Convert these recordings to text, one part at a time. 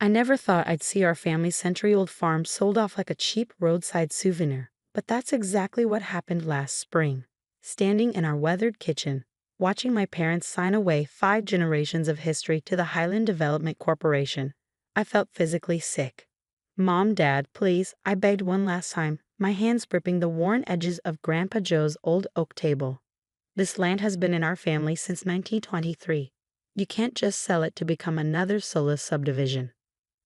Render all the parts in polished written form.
I never thought I'd see our family's century-old farm sold off like a cheap roadside souvenir, but that's exactly what happened last spring. Standing in our weathered kitchen, watching my parents sign away 5 generations of history to the Highland Development Corporation, I felt physically sick. Mom, Dad, please, I begged one last time, my hands gripping the worn edges of Grandpa Joe's old oak table. This land has been in our family since 1923. You can't just sell it to become another soulless subdivision.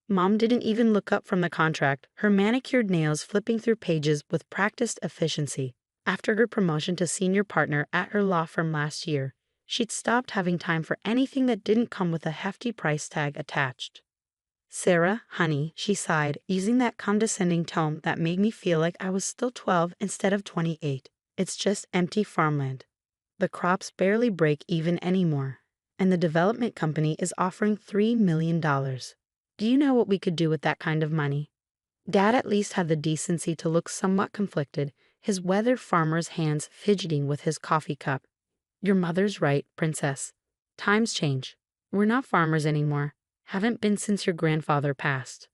Mom didn't even look up from the contract, her manicured nails flipping through pages with practiced efficiency. After her promotion to senior partner at her law firm last year, she'd stopped having time for anything that didn't come with a hefty price tag attached. Sarah, honey, she sighed, using that condescending tone that made me feel like I was still 12 instead of 28. It's just empty farmland. The crops barely break even anymore, and the development company is offering $3 million. Do you know what we could do with that kind of money? Dad at least had the decency to look somewhat conflicted, his weathered farmer's hands fidgeting with his coffee cup. Your mother's right, princess. Times change. We're not farmers anymore. Haven't been since your grandfather passed.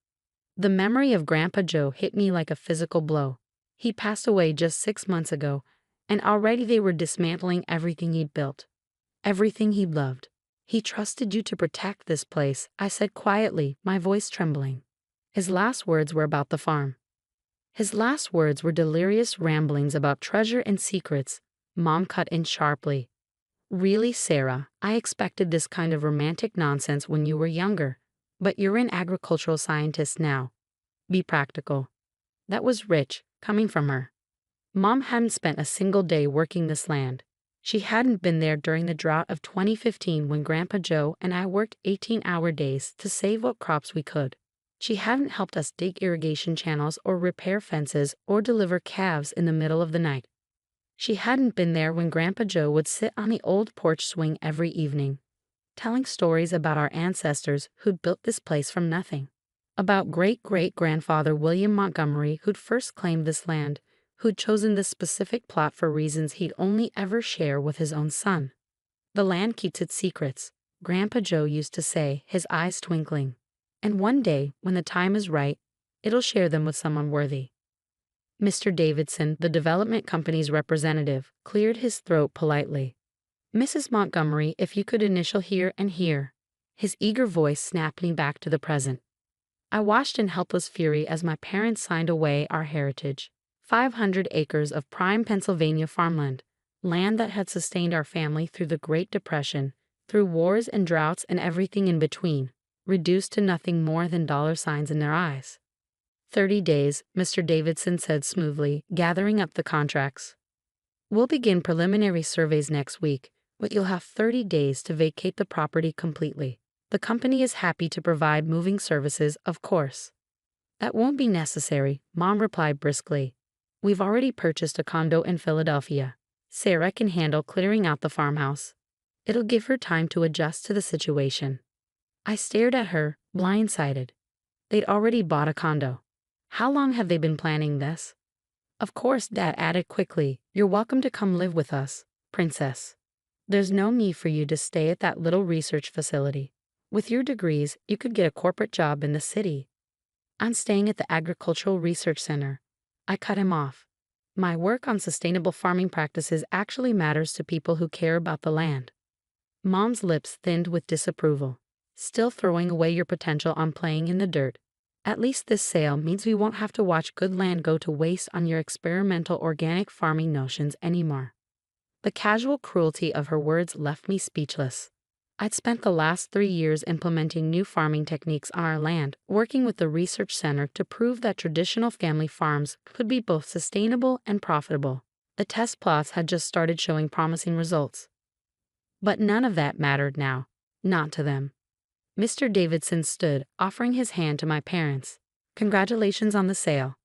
The memory of Grandpa Joe hit me like a physical blow. He passed away just 6 months ago, and already they were dismantling everything he'd built. Everything he loved. He trusted you to protect this place, I said quietly, my voice trembling. His last words were about the farm. His last words were delirious ramblings about treasure and secrets. Mom cut in sharply. Really, Sarah, I expected this kind of romantic nonsense when you were younger. But you're an agricultural scientist now. Be practical. That was rich, coming from her. Mom hadn't spent a single day working this land. She hadn't been there during the drought of 2015 when Grandpa Joe and I worked 18-hour days to save what crops we could. She hadn't helped us dig irrigation channels or repair fences or deliver calves in the middle of the night. She hadn't been there when Grandpa Joe would sit on the old porch swing every evening, telling stories about our ancestors who'd built this place from nothing. About great-great-grandfather William Montgomery who'd first claimed this land, who'd chosen this specific plot for reasons he'd only ever share with his own son. The land keeps its secrets, Grandpa Joe used to say, his eyes twinkling. And one day, when the time is right, it'll share them with someone worthy. Mr. Davidson, the development company's representative, cleared his throat politely. Mrs. Montgomery, if you could initial here and here. His eager voice snapped me back to the present. I watched in helpless fury as my parents signed away our heritage. 500 acres of prime Pennsylvania farmland, land that had sustained our family through the Great Depression, through wars and droughts and everything in between, reduced to nothing more than dollar signs in their eyes. 30 days, Mr. Davidson said smoothly, gathering up the contracts. We'll begin preliminary surveys next week, but you'll have 30 days to vacate the property completely. The company is happy to provide moving services, of course. That won't be necessary, Mom replied briskly. We've already purchased a condo in Philadelphia. Sarah can handle clearing out the farmhouse. It'll give her time to adjust to the situation. I stared at her, blindsided. They'd already bought a condo. How long have they been planning this? Of course, Dad added quickly, you're welcome to come live with us, princess. There's no need for you to stay at that little research facility. With your degrees, you could get a corporate job in the city. I'm staying at the Agricultural Research Center. I cut him off. My work on sustainable farming practices actually matters to people who care about the land. Mom's lips thinned with disapproval. Still throwing away your potential on playing in the dirt. At least this sale means we won't have to watch good land go to waste on your experimental organic farming notions anymore. The casual cruelty of her words left me speechless. I'd spent the last 3 years implementing new farming techniques on our land, working with the research center to prove that traditional family farms could be both sustainable and profitable. The test plots had just started showing promising results. But none of that mattered now. Not to them. Mr. Davidson stood, offering his hand to my parents. Congratulations on the sale.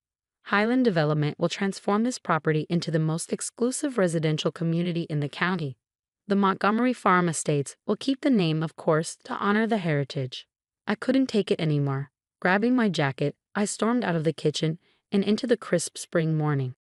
Highland Development will transform this property into the most exclusive residential community in the county. The Montgomery Farm Estates will keep the name, of course, to honor the heritage. I couldn't take it anymore. Grabbing my jacket, I stormed out of the kitchen and into the crisp spring morning.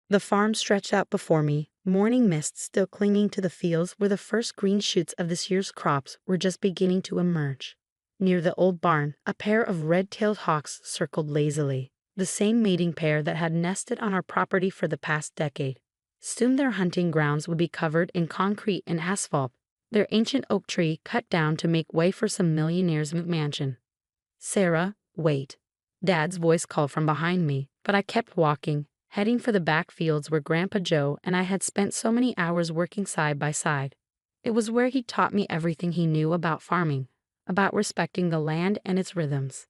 The farm stretched out before me, morning mist still clinging to the fields where the first green shoots of this year's crops were just beginning to emerge. Near the old barn, a pair of red-tailed hawks circled lazily, the same mating pair that had nested on our property for the past decade. Soon their hunting grounds would be covered in concrete and asphalt, their ancient oak tree cut down to make way for some millionaire's mansion. "Sarah, wait." Dad's voice called from behind me, but I kept walking, heading for the back fields where Grandpa Joe and I had spent so many hours working side by side. It was where he taught me everything he knew about farming, about respecting the land and its rhythms.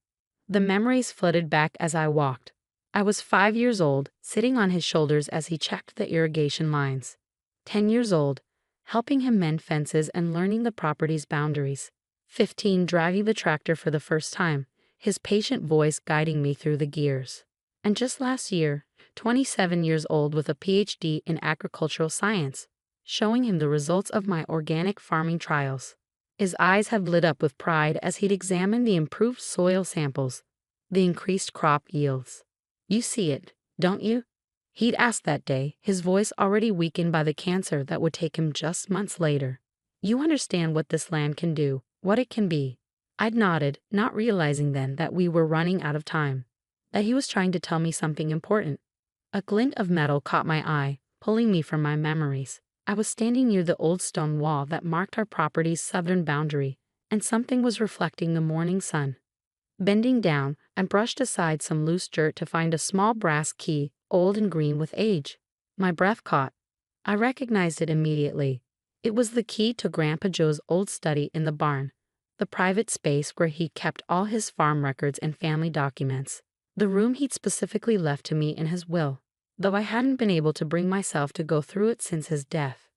The memories flooded back as I walked. I was 5 years old, sitting on his shoulders as he checked the irrigation lines. 10 years old, helping him mend fences and learning the property's boundaries. 15, driving the tractor for the first time, his patient voice guiding me through the gears. And just last year, 27 years old with a PhD in agricultural science, showing him the results of my organic farming trials. His eyes had lit up with pride as he'd examined the improved soil samples, the increased crop yields. "You see it, don't you?" He'd asked that day, his voice already weakened by the cancer that would take him just months later. "You understand what this land can do, what it can be?" I'd nodded, not realizing then that we were running out of time, that he was trying to tell me something important. A glint of metal caught my eye, pulling me from my memories. I was standing near the old stone wall that marked our property's southern boundary, and something was reflecting the morning sun. Bending down, I brushed aside some loose dirt to find a small brass key, old and green with age. My breath caught. I recognized it immediately. It was the key to Grandpa Joe's old study in the barn, the private space where he kept all his farm records and family documents, the room he'd specifically left to me in his will, though I hadn't been able to bring myself to go through it since his death.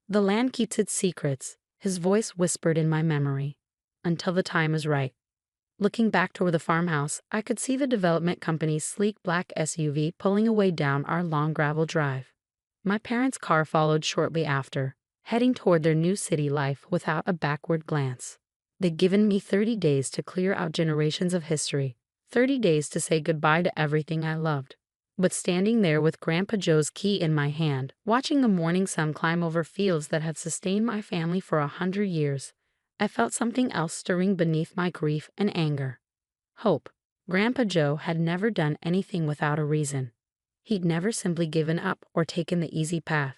"The land keeps its secrets," his voice whispered in my memory, "until the time is right." Looking back toward the farmhouse, I could see the development company's sleek black SUV pulling away down our long gravel drive. My parents' car followed shortly after, heading toward their new city life without a backward glance. They'd given me 30 days to clear out generations of history, 30 days to say goodbye to everything I loved. But standing there with Grandpa Joe's key in my hand, watching the morning sun climb over fields that had sustained my family for 100 years, I felt something else stirring beneath my grief and anger. Hope. Grandpa Joe had never done anything without a reason. He'd never simply given up or taken the easy path.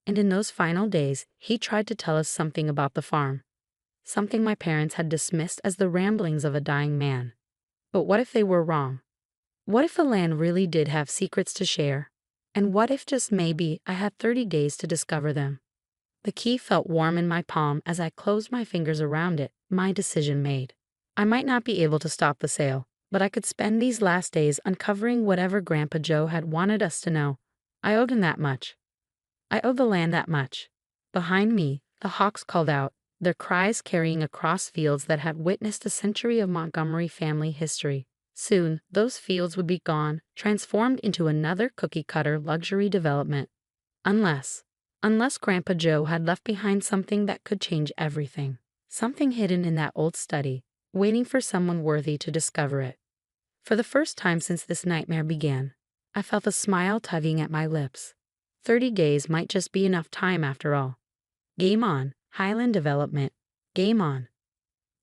And in those final days, he tried to tell us something about the farm. Something my parents had dismissed as the ramblings of a dying man. But what if they were wrong? What if the land really did have secrets to share? And what if just maybe I had 30 days to discover them? The key felt warm in my palm as I closed my fingers around it, my decision made. I might not be able to stop the sale, but I could spend these last days uncovering whatever Grandpa Joe had wanted us to know. I owed him that much. I owed the land that much. Behind me, the hawks called out, their cries carrying across fields that had witnessed a century of Montgomery family history. Soon, those fields would be gone, transformed into another cookie-cutter luxury development. Unless Grandpa Joe had left behind something that could change everything. Something hidden in that old study, waiting for someone worthy to discover it. For the first time since this nightmare began, I felt a smile tugging at my lips. 30 days might just be enough time after all. Game on, Highland Development. Game on.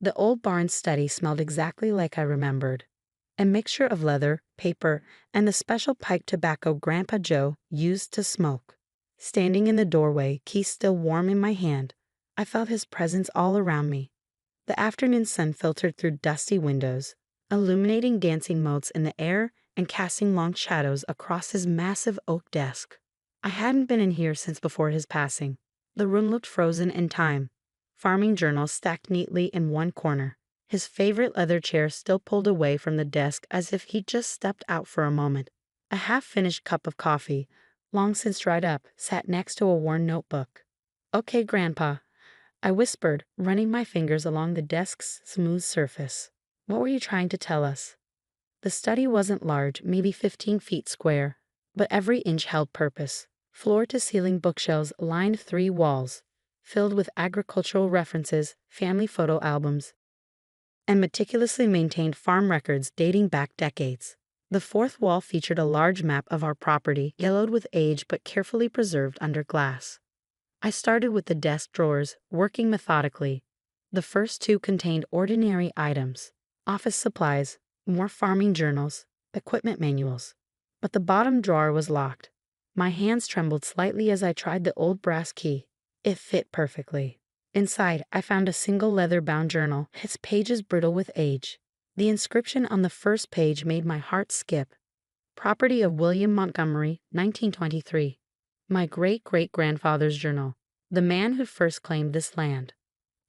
The old barn study smelled exactly like I remembered. A mixture of leather, paper, and the special pipe tobacco Grandpa Joe used to smoke. Standing in the doorway, key still warm in my hand, I felt his presence all around me. The afternoon sun filtered through dusty windows, illuminating dancing motes in the air and casting long shadows across his massive oak desk. I hadn't been in here since before his passing. The room looked frozen in time, farming journals stacked neatly in one corner, his favorite leather chair still pulled away from the desk as if he'd just stepped out for a moment. A half-finished cup of coffee, long since dried up, sat next to a worn notebook. "Okay, Grandpa," I whispered, running my fingers along the desk's smooth surface. "What were you trying to tell us?" The study wasn't large, maybe 15 feet square, but every inch held purpose. Floor-to-ceiling bookshelves lined 3 walls, filled with agricultural references, family photo albums, and meticulously maintained farm records dating back decades. The 4th wall featured a large map of our property, yellowed with age but carefully preserved under glass. I started with the desk drawers, working methodically. The first two contained ordinary items, office supplies, more farming journals, equipment manuals. But the bottom drawer was locked. My hands trembled slightly as I tried the old brass key. It fit perfectly. Inside, I found a single leather-bound journal, its pages brittle with age. The inscription on the first page made my heart skip. Property of William Montgomery, 1923. My great-great-grandfather's journal. The man who first claimed this land.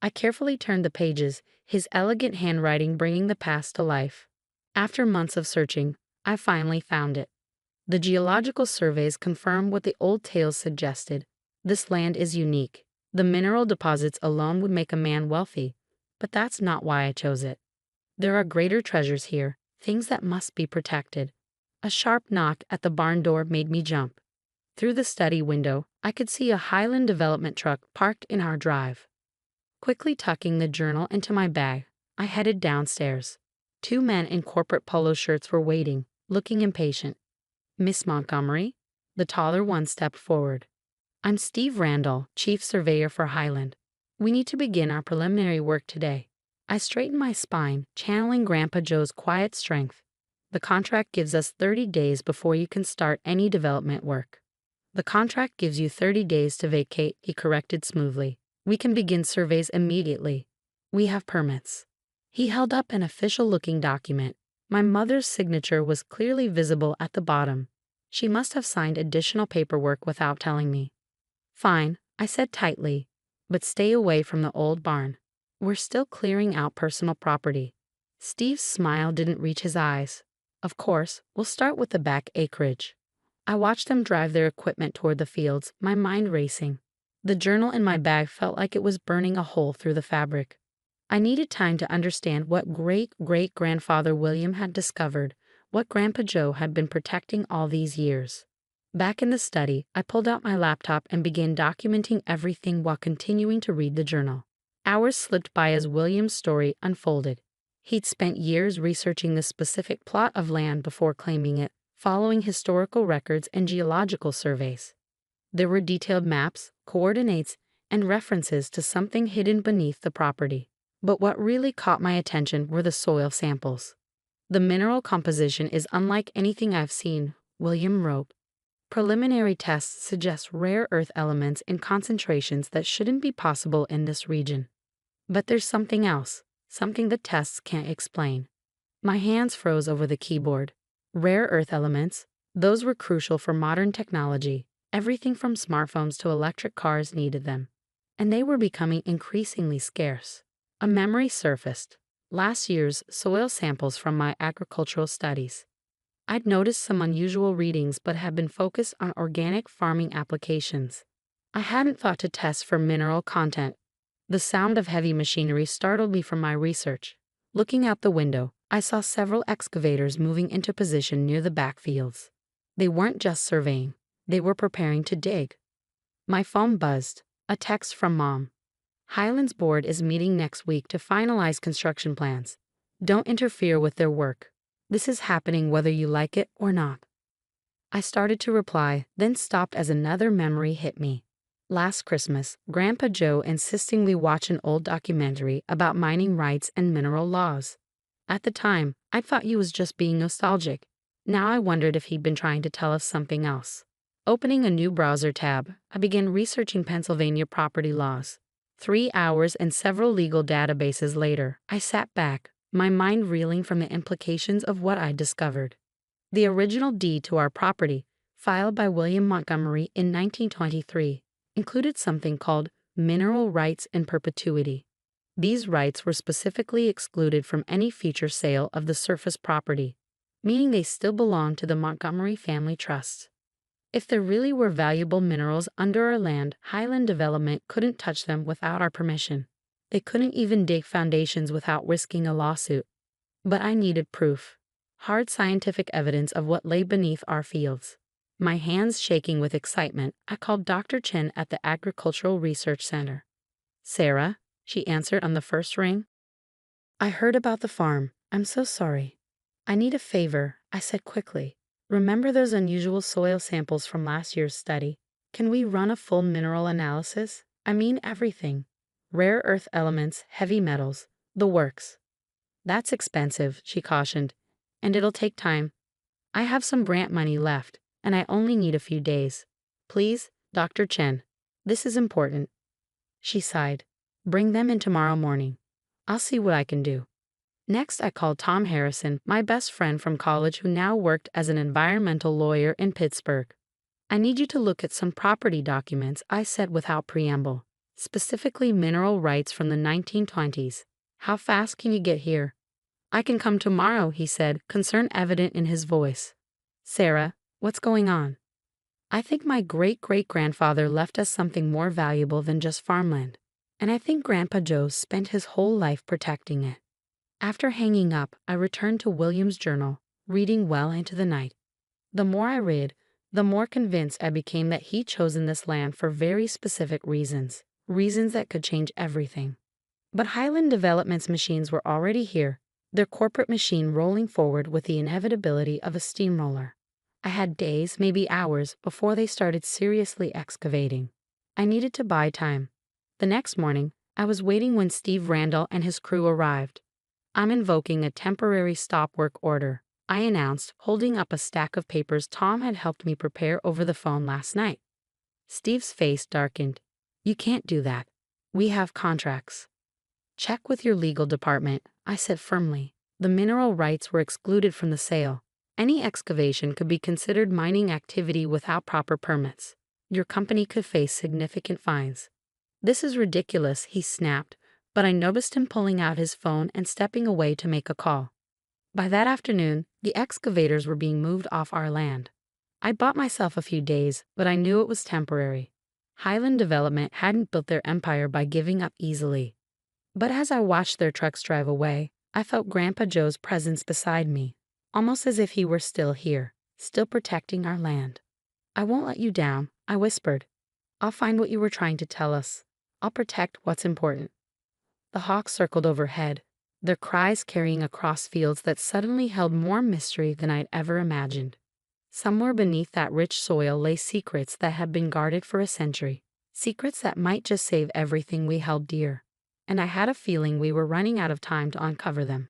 I carefully turned the pages, his elegant handwriting bringing the past to life. After months of searching, I finally found it. The geological surveys confirm what the old tales suggested. This land is unique. The mineral deposits alone would make a man wealthy, but that's not why I chose it. There are greater treasures here, things that must be protected. A sharp knock at the barn door made me jump. Through the study window, I could see a Highland development truck parked in our drive. Quickly tucking the journal into my bag, I headed downstairs. Two men in corporate polo shirts were waiting, looking impatient. Miss Montgomery? The taller one stepped forward. I'm Steve Randall, Chief Surveyor for Highland. We need to begin our preliminary work today. I straightened my spine, channeling Grandpa Joe's quiet strength. The contract gives us 30 days before you can start any development work. The contract gives you 30 days to vacate, he corrected smoothly. We can begin surveys immediately. We have permits. He held up an official-looking document. My mother's signature was clearly visible at the bottom. She must have signed additional paperwork without telling me. Fine, I said tightly, but stay away from the old barn. We're still clearing out personal property. Steve's smile didn't reach his eyes. Of course, we'll start with the back acreage. I watched them drive their equipment toward the fields, my mind racing. The journal in my bag felt like it was burning a hole through the fabric. I needed time to understand what great-great-grandfather William had discovered, what Grandpa Joe had been protecting all these years. Back in the study, I pulled out my laptop and began documenting everything while continuing to read the journal. Hours slipped by as William's story unfolded. He'd spent years researching the specific plot of land before claiming it, following historical records and geological surveys. There were detailed maps, coordinates, and references to something hidden beneath the property. But what really caught my attention were the soil samples. The mineral composition is unlike anything I've seen, William wrote. Preliminary tests suggest rare earth elements in concentrations that shouldn't be possible in this region. But there's something else, something the tests can't explain. My hands froze over the keyboard. Rare earth elements, those were crucial for modern technology. Everything from smartphones to electric cars needed them. And they were becoming increasingly scarce. A memory surfaced. Last year's soil samples from my agricultural studies. I'd noticed some unusual readings but had been focused on organic farming applications. I hadn't thought to test for mineral content. The sound of heavy machinery startled me from my research. Looking out the window, I saw several excavators moving into position near the backfields. They weren't just surveying, they were preparing to dig. My phone buzzed, a text from Mom. Highlands Board is meeting next week to finalize construction plans. Don't interfere with their work. This is happening whether you like it or not. I started to reply, then stopped as another memory hit me. Last Christmas, Grandpa Joe insisting we watch an old documentary about mining rights and mineral laws. At the time, I thought he was just being nostalgic. Now I wondered if he'd been trying to tell us something else. Opening a new browser tab, I began researching Pennsylvania property laws. 3 hours and several legal databases later, I sat back, my mind reeling from the implications of what I'd discovered. The original deed to our property, filed by William Montgomery in 1923, included something called mineral rights in perpetuity. These rights were specifically excluded from any future sale of the surface property, meaning they still belonged to the Montgomery family trust. If there really were valuable minerals under our land, Highland Development couldn't touch them without our permission. They couldn't even dig foundations without risking a lawsuit. But I needed proof. Hard scientific evidence of what lay beneath our fields. My hands shaking with excitement, I called Dr. Chen at the Agricultural Research Center. Sarah, she answered on the first ring. I heard about the farm. I'm so sorry. I need a favor, I said quickly. Remember those unusual soil samples from last year's study? Can we run a full mineral analysis? I mean everything. Rare earth elements, heavy metals, the works. That's expensive, she cautioned. And it'll take time. I have some grant money left, and I only need a few days. Please, Dr. Chen. This is important. She sighed. Bring them in tomorrow morning. I'll see what I can do. Next, I called Tom Harrison, my best friend from college who now worked as an environmental lawyer in Pittsburgh. I need you to look at some property documents, I said without preamble, specifically mineral rights from the 1920s. How fast can you get here? I can come tomorrow, he said, concern evident in his voice. Sarah, what's going on? I think my great-great-grandfather left us something more valuable than just farmland, and I think Grandpa Joe spent his whole life protecting it. After hanging up, I returned to William's journal, reading well into the night. The more I read, the more convinced I became that he'd chosen this land for very specific reasons, reasons that could change everything. But Highland Development's machines were already here, their corporate machine rolling forward with the inevitability of a steamroller. I had days, maybe hours, before they started seriously excavating. I needed to buy time. The next morning, I was waiting when Steve Randall and his crew arrived. I'm invoking a temporary stop work order, I announced, holding up a stack of papers Tom had helped me prepare over the phone last night. Steve's face darkened. You can't do that. We have contracts. Check with your legal department, I said firmly. The mineral rights were excluded from the sale. Any excavation could be considered mining activity without proper permits. Your company could face significant fines. This is ridiculous, he snapped, but I noticed him pulling out his phone and stepping away to make a call. By that afternoon, the excavators were being moved off our land. I bought myself a few days, but I knew it was temporary. Highland Development hadn't built their empire by giving up easily. But as I watched their trucks drive away, I felt Grandpa Joe's presence beside me, almost as if he were still here, still protecting our land. I won't let you down, I whispered. I'll find what you were trying to tell us. I'll protect what's important. The hawks circled overhead, their cries carrying across fields that suddenly held more mystery than I'd ever imagined. Somewhere beneath that rich soil lay secrets that had been guarded for a century, secrets that might just save everything we held dear. And I had a feeling we were running out of time to uncover them.